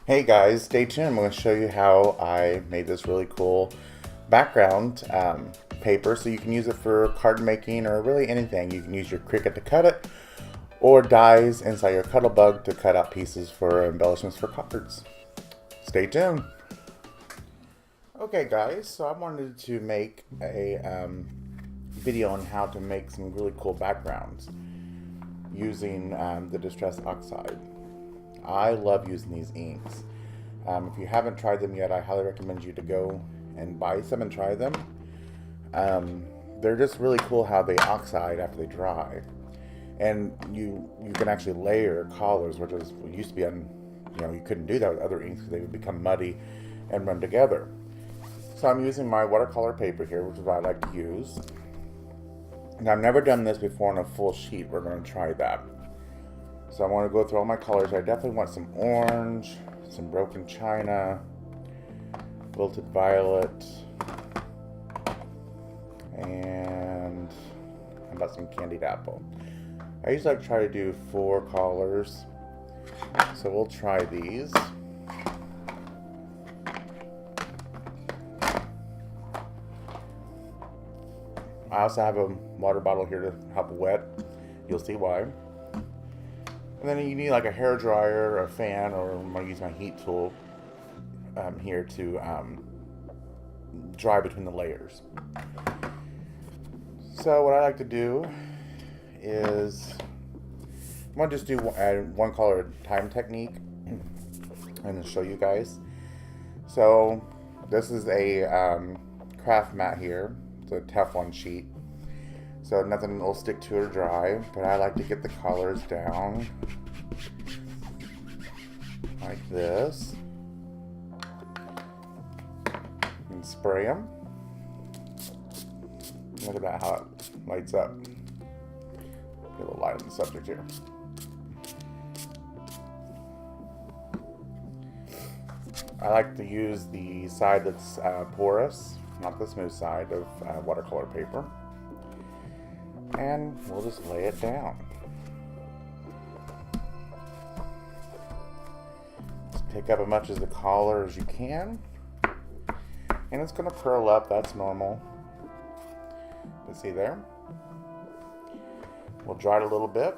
Hey guys, stay tuned. I'm going to show you how I made this really cool background paper so you can use it for card making or really anything. You can use your Cricut to cut it or dies inside your Cuttlebug to cut out pieces for embellishments for cards. Stay tuned. Okay guys, so I wanted to make a video on how to make some really cool backgrounds using the Distress Oxide. I love using these inks. If you haven't tried them yet, I highly recommend you to go and buy some and try them. They're just really cool how they oxide after they dry. And you can actually layer collars, which is used to be you couldn't do that with other inks because they would become muddy and run together. So I'm using my watercolor paper here, which is what I like to use. And I've never done this before on a full sheet. We're going to try that. So I want to go through all my colors. I definitely want some orange, some broken china, wilted violet, and how about some candied apple. I usually like to try to do 4 colors. So we'll try these. I also have a water bottle here to help wet. You'll see why. And then you need like a hair dryer, a fan, or I'm going to use my heat tool here to dry between the layers. So what I like to do is I'm going to just do one color at a time technique and show you guys. So this is a craft mat here. It's a Teflon sheet. So nothing will stick to or dry, but I like to get the colors down like this and spray them. Look at that, how it lights up. Get a little light on the subject here. I like to use the side that's porous, not the smooth side of watercolor paper. And we'll just lay it down. Just pick up as much as the collar as you can. And it's going to curl up, that's normal. But see there? We'll dry it a little bit.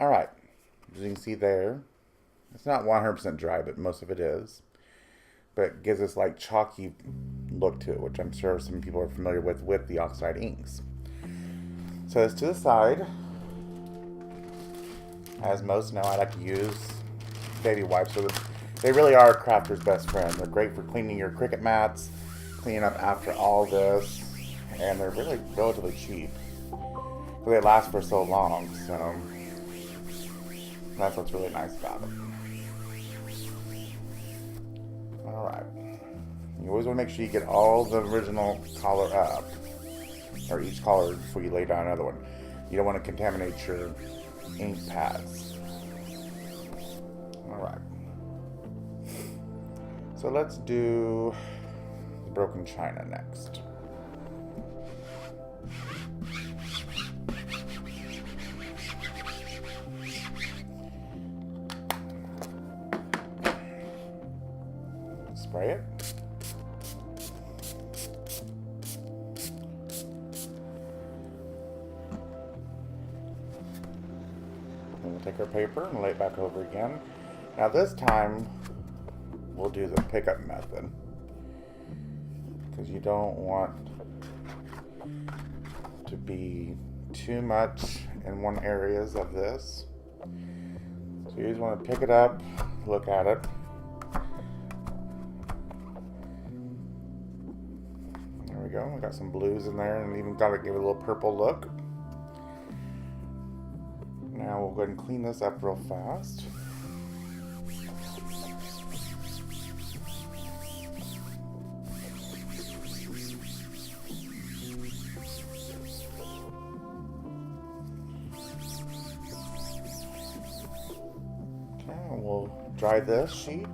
Alright. As you can see there, it's not 100% dry, but most of it is. But it gives this like chalky look to it, which I'm sure some people are familiar with the Oxide inks. So this to the side. As most know, I like to use baby wipes. So they really are a crafter's best friend. They're great for cleaning your Cricut mats, cleaning up after all this, and they're really relatively cheap. So they last for so long, so that's what's really nice about it. Alright. You always want to make sure you get all the original color up, or each color before you lay down another one. You don't want to contaminate your ink pads. Alright. So let's do the broken china next. Spray it. And we'll take our paper and lay it back over again. Now this time we'll do the pickup method because you don't want to be too much in one areas of this. So you just want to pick it up, look at it. There we go. We got some blues in there and even got to give it a little purple look. Now we'll go ahead and clean this up real fast. Okay, we'll dry this sheet.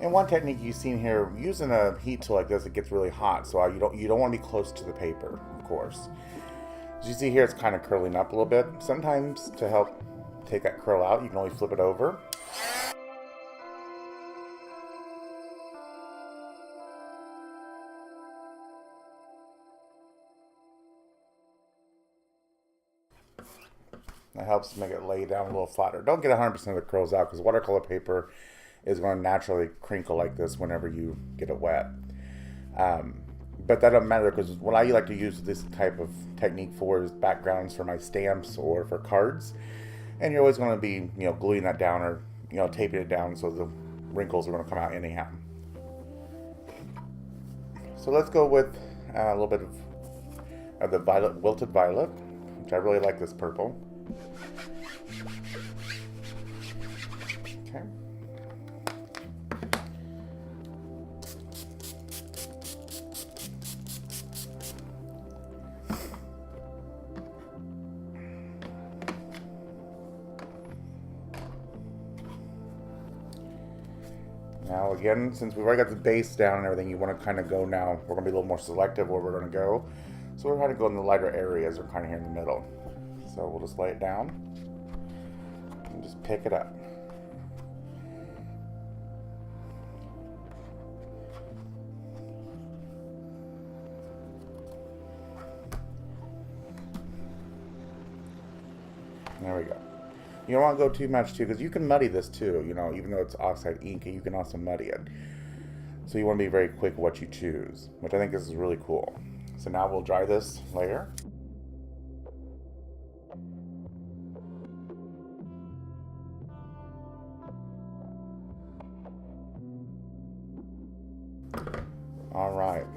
And one technique you've seen here, using a heat tool like this, it gets really hot, so you don't want to be close to the paper, of course. As you see here, it's kind of curling up a little bit. Sometimes to help take that curl out, you can always flip it over. That helps make it lay down a little flatter. Don't get 100% of the curls out, because watercolor paper is going to naturally crinkle like this whenever you get it wet. But that doesn't matter, because what I like to use this type of technique for is backgrounds for my stamps or for cards. And you're always going to be, gluing that down or, taping it down, so the wrinkles are going to come out anyhow. So let's go with a little bit of the wilted violet, which I really like this purple. Okay. Now again, since we've already got the base down and everything, you want to kind of go now, we're going to be a little more selective where we're going to go. So we're going to go in the lighter areas, or kind of here in the middle. So we'll just lay it down and just pick it up. There we go. You don't want to go too much too, because you can muddy this too, even though it's oxide ink, you can also muddy it. So you want to be very quick what you choose, which I think this is really cool. So now we'll dry this layer. Alright,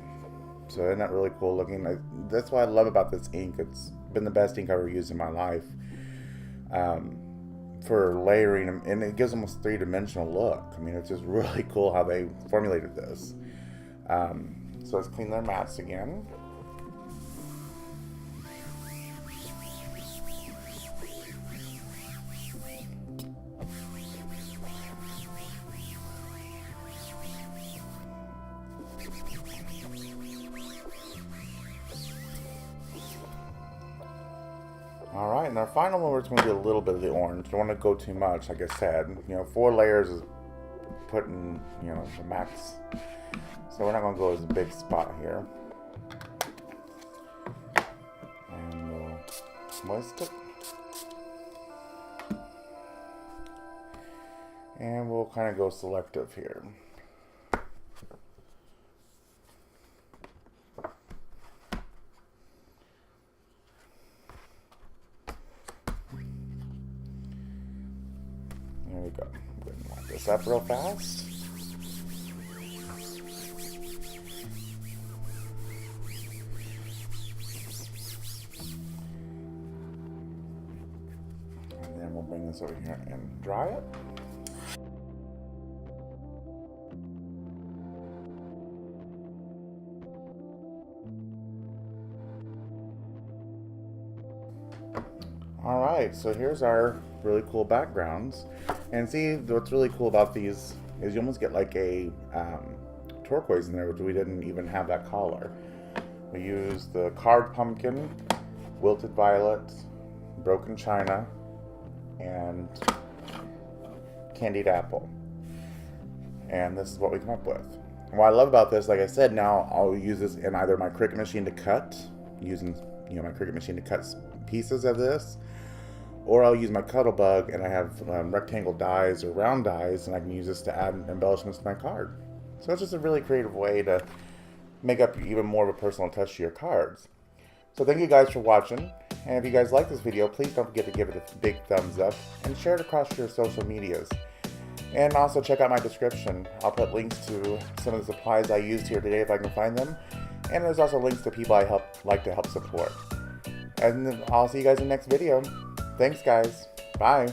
so isn't that really cool looking? That's what I love about this ink. It's been the best ink I've ever used in my life. For layering, and it gives almost three-dimensional look. I mean, it's just really cool how they formulated this. So let's clean their mats again. Alright, and our final one, we're just going to do a little bit of the orange. Don't want to go too much, like I said. 4 layers is putting, the max. So we're not going to go as a big spot here. And we'll moist it. And we'll kind of go selective here. There we go. I'm going to line this up real fast. And then we'll bring this over here and dry it. Alright, so here's our really cool backgrounds. And see, what's really cool about these is you almost get like a turquoise in there, which we didn't even have that color. We used the carved pumpkin, wilted violet, broken china, and candied apple. And this is what we come up with. And what I love about this, like I said, now I'll use this in either my Cricut machine to cut, using my Cricut machine to cut pieces of this, or I'll use my Cuttlebug, and I have rectangle dies or round dies, and I can use this to add embellishments to my card. So it's just a really creative way to make up even more of a personal touch to your cards. So thank you guys for watching, and if you guys like this video, please don't forget to give it a big thumbs up and share it across your social medias. And also check out my description. I'll put links to some of the supplies I used here today if I can find them, and there's also links to people I like to help support. And I'll see you guys in the next video. Thanks guys. Bye.